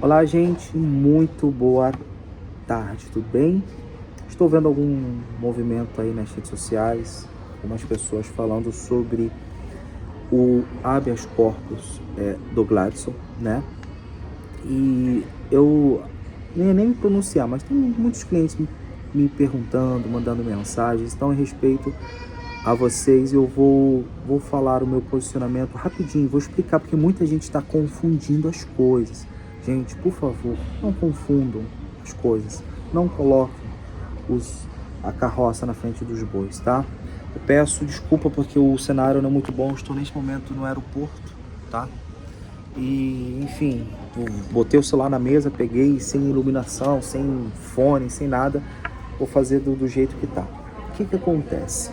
Olá, gente, muito boa tarde, tudo bem? Estou vendo algum movimento aí nas redes sociais, algumas pessoas falando sobre o habeas corpus do Gladson, né? E eu nem ia nem me pronunciar, mas tem muitos clientes me perguntando, mandando mensagens, então, em respeito a vocês, eu vou falar o meu posicionamento rapidinho, vou explicar, porque muita gente está confundindo as coisas. Gente, por favor, não confundam as coisas, não coloquem a carroça na frente dos bois, tá? Eu peço desculpa porque o cenário não é muito bom, estou neste momento no aeroporto, tá? E, enfim, eu botei o celular na mesa, peguei sem iluminação, sem fone, sem nada, vou fazer do jeito que tá. O que acontece?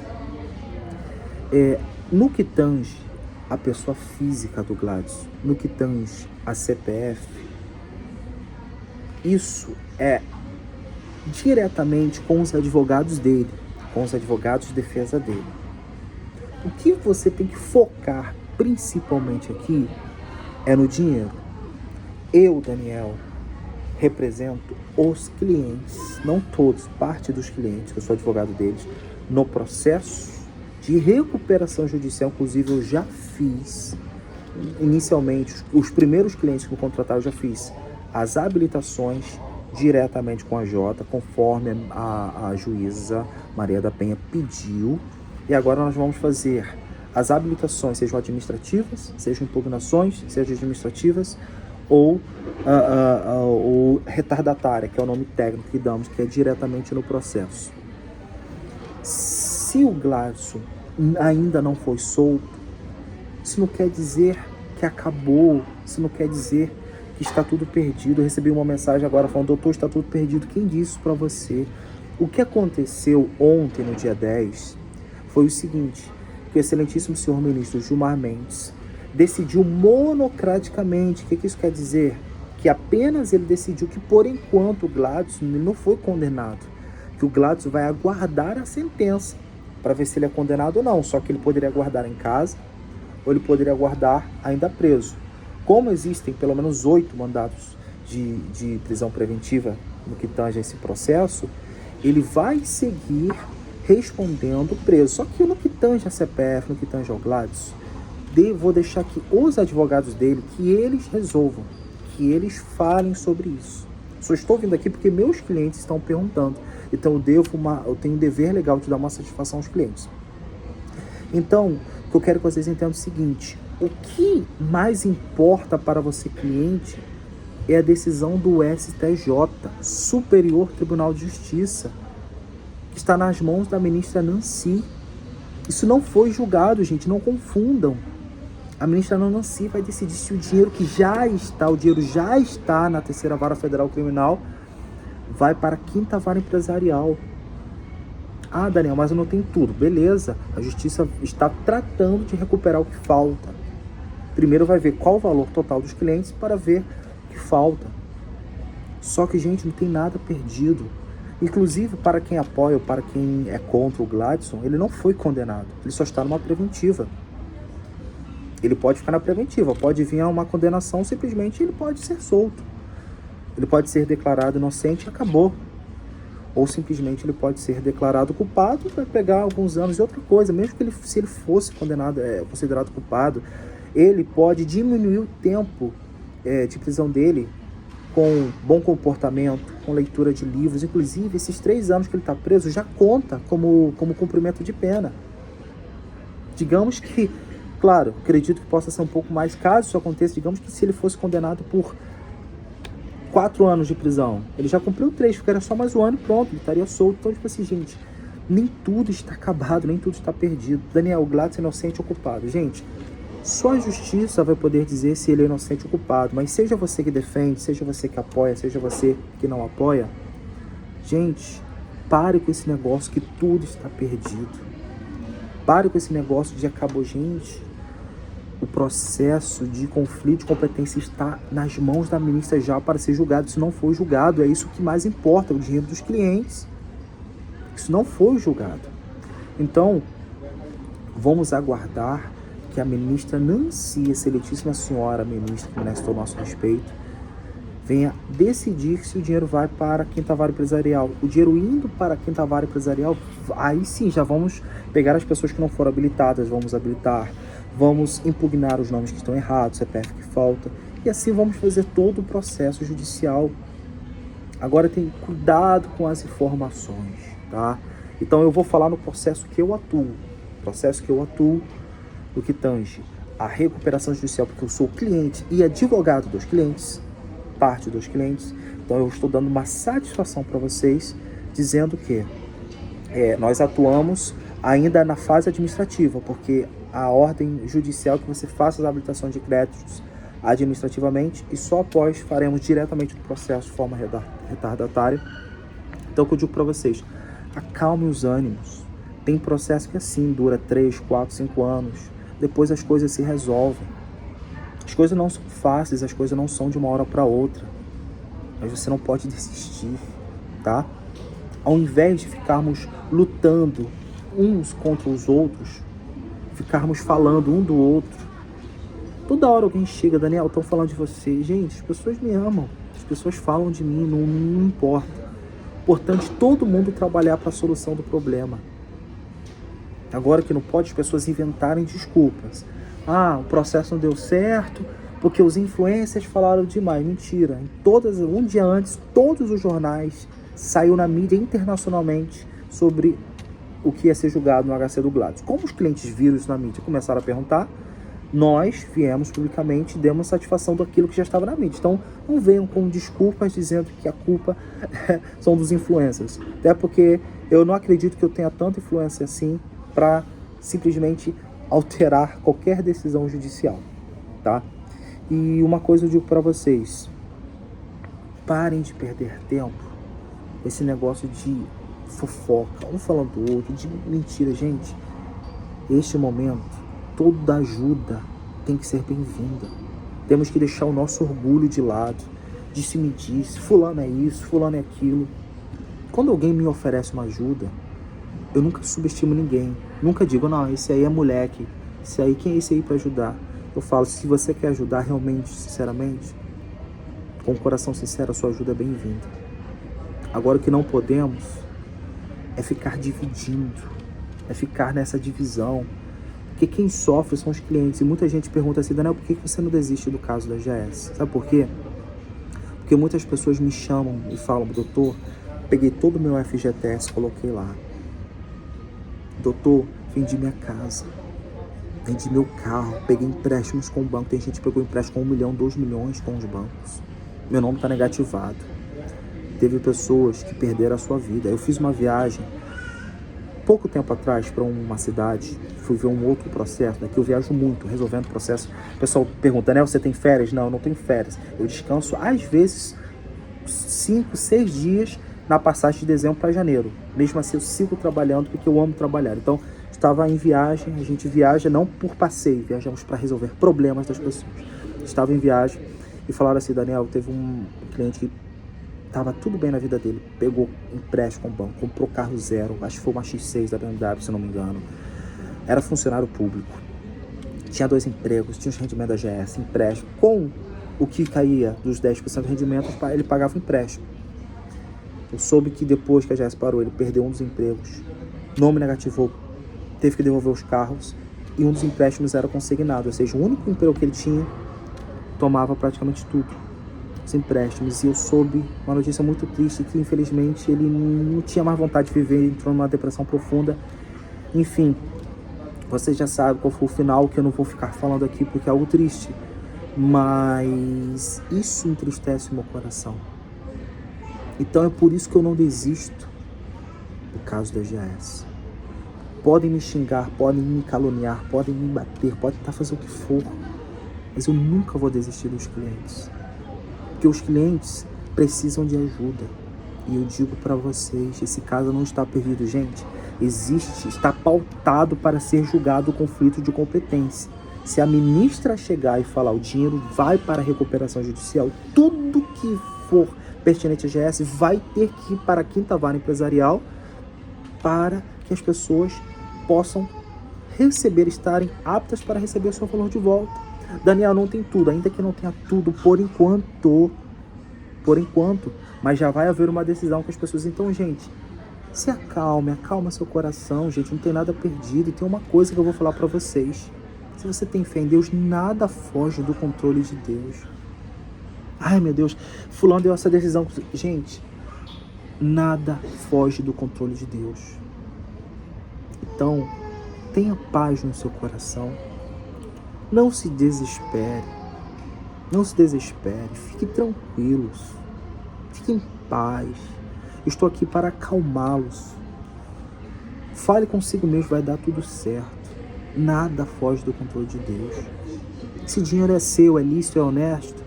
No que tange a pessoa física do Gladson, no que tange a CPF, isso é diretamente com os advogados dele, com os advogados de defesa dele. O que você tem que focar principalmente aqui é no dinheiro. Eu, Daniel, represento os clientes, não todos, parte dos clientes, que eu sou advogado deles, no processo de recuperação judicial. Inclusive eu já fiz, inicialmente, os primeiros clientes que eu contratar, eu já fiz as habilitações diretamente com a Jota, conforme a juíza Maria da Penha pediu. E agora nós vamos fazer as habilitações, sejam administrativas, sejam impugnações, sejam administrativas, ou retardatária, que é o nome técnico que damos, que é diretamente no processo. Se o Gladson ainda não foi solto, isso não quer dizer que acabou, isso não quer dizer que está tudo perdido. Eu recebi uma mensagem agora falando: doutor, está tudo perdido. Quem disse isso para você? O que aconteceu ontem, no dia 10, foi o seguinte: que o excelentíssimo senhor ministro Gilmar Mendes decidiu monocraticamente. O que isso quer dizer? Que apenas ele decidiu que, por enquanto, o Gladson não foi condenado, que o Gladson vai aguardar a sentença para ver se ele é condenado ou não. Só que ele poderia aguardar em casa ou ele poderia aguardar ainda preso. Como existem pelo menos 8 mandatos de prisão preventiva no que tange esse processo, ele vai seguir respondendo preso. Só que no que tange a CPF, no que tange ao Gladson, vou deixar que os advogados dele, que eles resolvam, que eles falem sobre isso. Só estou vindo aqui porque meus clientes estão perguntando. Então eu tenho um dever legal de dar uma satisfação aos clientes. Então, o que eu quero que vocês entendam é o seguinte: o que mais importa para você, cliente, é a decisão do STJ, Superior Tribunal de Justiça, que está nas mãos da ministra Nancy. Isso não foi julgado, gente, não confundam. A ministra Nancy vai decidir se o dinheiro já está na terceira vara federal criminal, vai para a quinta vara empresarial. Ah, Daniel, mas eu não tenho tudo. Beleza, a justiça está tratando de recuperar o que falta. Primeiro vai ver qual o valor total dos clientes para ver o que falta. Só que, gente, não tem nada perdido. Inclusive, para quem apoia ou para quem é contra o Gladson, ele não foi condenado. Ele só está numa preventiva. Ele pode ficar na preventiva, pode vir a uma condenação, simplesmente ele pode ser solto. Ele pode ser declarado inocente e acabou. Ou simplesmente ele pode ser declarado culpado, vai pegar alguns anos. E outra coisa, mesmo que se ele fosse considerado culpado, ele pode diminuir o tempo de prisão dele com bom comportamento, com leitura de livros. Inclusive, esses 3 anos que ele está preso já conta como cumprimento de pena. Digamos que, claro, acredito que possa ser um pouco mais, caso isso aconteça. Digamos que se ele fosse condenado por 4 anos de prisão, ele já cumpriu 3, ficaria só mais 1 ano e pronto, ele estaria solto. Então, tipo assim, gente, nem tudo está acabado, nem tudo está perdido. Daniel, Gladson é inocente ou culpado? Gente, só a justiça vai poder dizer se ele é inocente ou culpado. Mas seja você que defende, seja você que apoia, seja você que não apoia, gente, pare com esse negócio que tudo está perdido. Pare com esse negócio de acabou, gente. O processo de conflito de competência está nas mãos da ministra já para ser julgado. Isso não foi julgado, é isso que mais importa, o dinheiro dos clientes. Isso não foi julgado. Então, vamos aguardar que a ministra Nancy, excelentíssima senhora ministra, que merece todo o nosso respeito, venha decidir se o dinheiro vai para a quinta vara empresarial. O dinheiro indo para a quinta vara empresarial, aí sim, já vamos pegar as pessoas que não foram habilitadas, vamos habilitar, vamos impugnar os nomes que estão errados, CPF que falta, e assim vamos fazer todo o processo judicial. Agora tem cuidado com as informações, tá? Então eu vou falar no processo que eu atuo, no que tange a recuperação judicial, porque eu sou cliente e advogado dos clientes, parte dos clientes. Então eu estou dando uma satisfação para vocês, dizendo que nós atuamos ainda na fase administrativa, porque a ordem judicial é que você faça as habilitações de créditos administrativamente e só após faremos diretamente o processo de forma retardatária. Então o que eu digo para vocês, acalme os ânimos. Tem processo que assim dura 3, 4, 5 anos, depois as coisas se resolvem. As coisas não são fáceis, as coisas não são de uma hora para outra, mas você não pode desistir, tá? Ao invés de ficarmos lutando uns contra os outros, ficarmos falando um do outro, toda hora alguém chega, Daniel, estão falando de você. Gente, as pessoas me amam, as pessoas falam de mim, não importa. Importante todo mundo trabalhar para a solução do problema. Agora que não pode as pessoas inventarem desculpas. O processo não deu certo porque os influencers falaram demais. Mentira. Um dia antes, todos os jornais saiu na mídia internacionalmente sobre o que ia ser julgado no HC do Gladys. Como os clientes viram isso na mídia e começaram a perguntar, nós viemos publicamente e demos satisfação daquilo que já estava na mídia. Então, não venham com desculpas dizendo que a culpa são dos influencers. Até porque eu não acredito que eu tenha tanta influência assim para simplesmente alterar qualquer decisão judicial, tá? E uma coisa eu digo para vocês, parem de perder tempo, esse negócio de fofoca, um falando do outro, de mentira, gente. Este momento, toda ajuda tem que ser bem-vinda. Temos que deixar o nosso orgulho de lado, disse-me-disse, fulano é isso, fulano é aquilo. Quando alguém me oferece uma ajuda, eu nunca subestimo ninguém. Nunca digo, não, esse aí é moleque. Quem é esse aí para ajudar? Eu falo, se você quer ajudar realmente, sinceramente, com o coração sincero, a sua ajuda é bem-vinda. Agora o que não podemos é ficar dividindo, é ficar nessa divisão. Porque quem sofre são os clientes. E muita gente pergunta assim, Daniel, por que você não desiste do caso da GS? Sabe por quê? Porque muitas pessoas me chamam e falam, doutor, peguei todo o meu FGTS, coloquei lá. Doutor, vendi minha casa, vendi meu carro, peguei empréstimos com o banco. Tem gente que pegou empréstimo com 1 milhão, 2 milhões com os bancos. Meu nome está negativado. Teve pessoas que perderam a sua vida. Eu fiz uma viagem pouco tempo atrás para uma cidade, fui ver um outro processo, daqui eu viajo muito, resolvendo processo. O pessoal pergunta, né, você tem férias? Não, eu não tenho férias. Eu descanso, às vezes, 5, 6 dias na passagem de dezembro para janeiro. Mesmo assim, eu sigo trabalhando porque eu amo trabalhar. Então, estava em viagem, a gente viaja não por passeio, viajamos para resolver problemas das pessoas. Estava em viagem e falaram assim, Daniel, teve um cliente que estava tudo bem na vida dele, pegou empréstimo com o banco, comprou carro zero, acho que foi uma X6 da BMW, se não me engano. Era funcionário público, tinha 2 empregos, tinha os rendimentos da GS, empréstimo. Com o que caía dos 10% de rendimento, ele pagava o empréstimo. Eu soube que depois que a GS parou, ele perdeu um dos empregos, nome negativou, teve que devolver os carros e um dos empréstimos era consignado, ou seja, o único emprego que ele tinha tomava praticamente tudo. Os empréstimos, e eu soube uma notícia muito triste que infelizmente ele não tinha mais vontade de viver, entrou numa depressão profunda. Enfim, vocês já sabem qual foi o final, que eu não vou ficar falando aqui porque é algo triste, mas isso entristece o meu coração. Então é por isso que eu não desisto do caso da GS. Podem me xingar, podem me caluniar, podem me bater, podem tentar fazer o que for, mas eu nunca vou desistir dos clientes. Porque os clientes precisam de ajuda. E eu digo para vocês, esse caso não está perdido, gente. Está pautado para ser julgado o conflito de competência. Se a ministra chegar e falar o dinheiro vai para a recuperação judicial, tudo que for pertinente à GS vai ter que ir para a quinta vara empresarial para que as pessoas possam estarem aptas para receber o seu valor de volta. Daniel, não tem tudo, ainda que não tenha tudo, por enquanto, por enquanto, mas já vai haver uma decisão com as pessoas. Então, gente, se acalme, acalma seu coração, gente, não tem nada perdido. E tem uma coisa que eu vou falar para vocês. Se você tem fé em Deus, nada foge do controle de Deus. Ai, meu Deus, fulano deu essa decisão. Gente, nada foge do controle de Deus. Então, tenha paz no seu coração. Não se desespere. Não se desespere. Fique tranquilos. Fique em paz. Eu estou aqui para acalmá-los. Fale consigo mesmo, vai dar tudo certo. Nada foge do controle de Deus. Esse dinheiro é seu, é lícito, é honesto.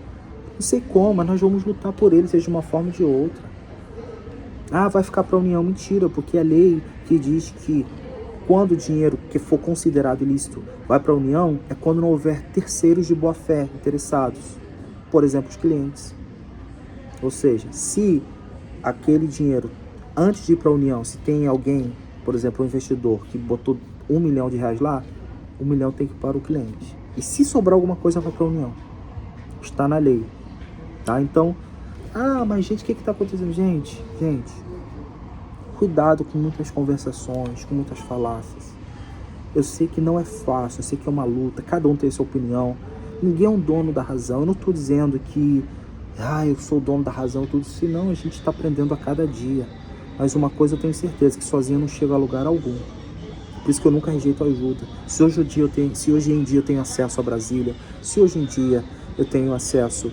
Não sei como, mas nós vamos lutar por ele, seja de uma forma ou de outra. Ah, vai ficar para a União. Mentira, porque a lei que diz que quando o dinheiro que for considerado ilícito vai para a União, é quando não houver terceiros de boa fé interessados. Por exemplo, os clientes. Ou seja, se aquele dinheiro, antes de ir para a União, se tem alguém, por exemplo, um investidor que botou R$1 milhão lá, R$1 milhão tem que ir para o cliente. E se sobrar alguma coisa, vai para a União. Está na lei. Tá? Então, mas gente, o que está acontecendo? Gente, cuidado com muitas conversações, com muitas falácias. Eu sei que não é fácil, eu sei que é uma luta, cada um tem sua opinião. Ninguém é um dono da razão. Eu não estou dizendo que eu sou o dono da razão, tudo isso. Não, a gente está aprendendo a cada dia. Mas uma coisa eu tenho certeza, que sozinho não chega a lugar algum. Por isso que eu nunca rejeito ajuda. Se hoje em dia eu tenho acesso a Brasília, se hoje em dia eu tenho acesso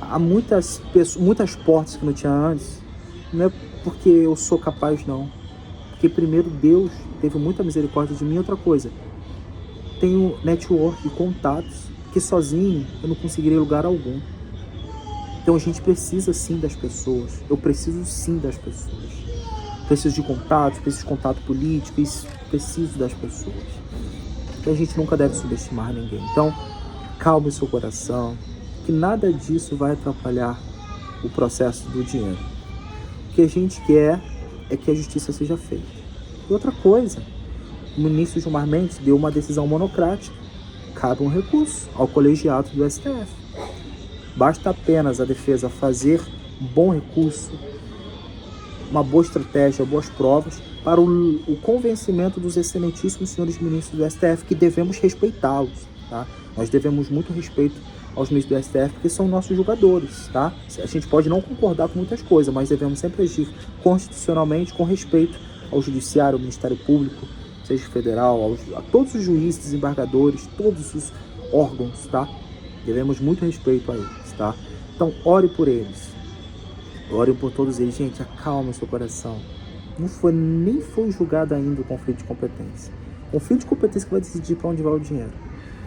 a muitas pessoas, muitas portas que não tinha antes, não é porque eu sou capaz, não. Porque primeiro Deus teve muita misericórdia de mim. Outra coisa, tenho network e contatos que sozinho eu não conseguiria lugar algum. Então a gente precisa sim das pessoas. Eu preciso sim das pessoas. Preciso de contatos, preciso de contato político, preciso das pessoas. Então a gente nunca deve subestimar ninguém. Então, calme o seu coração, que nada disso vai atrapalhar o processo do dinheiro. O que a gente quer é que a justiça seja feita. E outra coisa, o ministro Gilmar Mendes deu uma decisão monocrática. Cabe um recurso ao colegiado do STF. Basta apenas a defesa fazer um bom recurso, uma boa estratégia, boas provas, para o convencimento dos excelentíssimos senhores ministros do STF, que devemos respeitá-los, tá? Nós devemos muito respeito aos ministros do STF, porque são nossos julgadores, tá? A gente pode não concordar com muitas coisas, mas devemos sempre agir constitucionalmente, com respeito ao judiciário, ao Ministério Público, seja federal, a todos os juízes, desembargadores, todos os órgãos, tá? Devemos muito respeito a eles, tá? Então, ore por eles. Ore por todos eles. Gente, acalma o seu coração. Nem foi julgado ainda o conflito de competência. O conflito de competência que vai decidir para onde vai o dinheiro.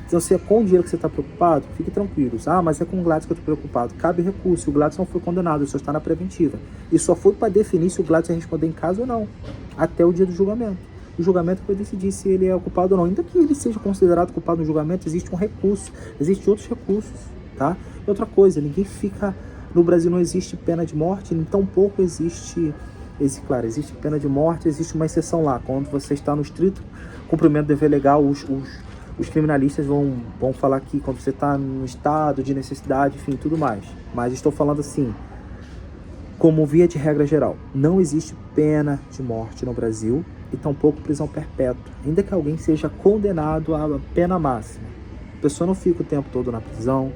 Então, se é com o dinheiro que você está preocupado, fique tranquilo. Mas é com o Gladys que eu estou preocupado. Cabe recurso. O Gladys não foi condenado, ele só está na preventiva. E só foi para definir se o Gladys ia responder em casa ou não, até o dia do julgamento. O julgamento vai decidir se ele é culpado ou não. Ainda que ele seja considerado culpado no julgamento, existe um recurso. Existem outros recursos, tá? E outra coisa, ninguém fica... No Brasil não existe pena de morte, nem tampouco existe pena de morte, existe uma exceção lá. Quando você está no estrito cumprimento do dever legal, os criminalistas vão falar que quando você está no estado de necessidade, enfim, tudo mais. Mas estou falando assim, como via de regra geral, não existe pena de morte no Brasil e tampouco prisão perpétua, ainda que alguém seja condenado à pena máxima. A pessoa não fica o tempo todo na prisão,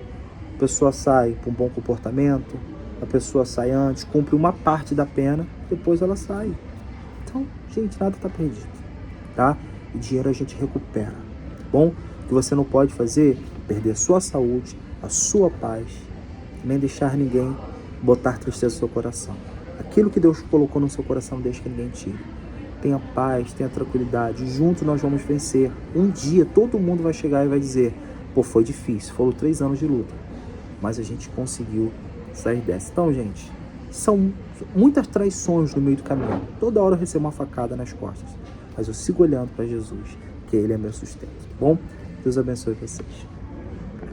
a pessoa sai por um bom comportamento, a pessoa sai antes, cumpre uma parte da pena, depois ela sai. Então, gente, nada está perdido, tá? E dinheiro a gente recupera, tá bom? O que você não pode fazer é perder a sua saúde, a sua paz, nem deixar ninguém botar tristeza no seu coração. Aquilo que Deus colocou no seu coração, não deixe que ninguém tire. Tenha paz, tenha tranquilidade, juntos nós vamos vencer. Um dia todo mundo vai chegar e vai dizer, foi difícil, foram 3 anos de luta, mas a gente conseguiu sair dessa. Então, gente, são muitas traições no meio do caminho. Toda hora eu recebo uma facada nas costas, mas eu sigo olhando para Jesus, que Ele é meu sustento, tá bom? Deus abençoe vocês.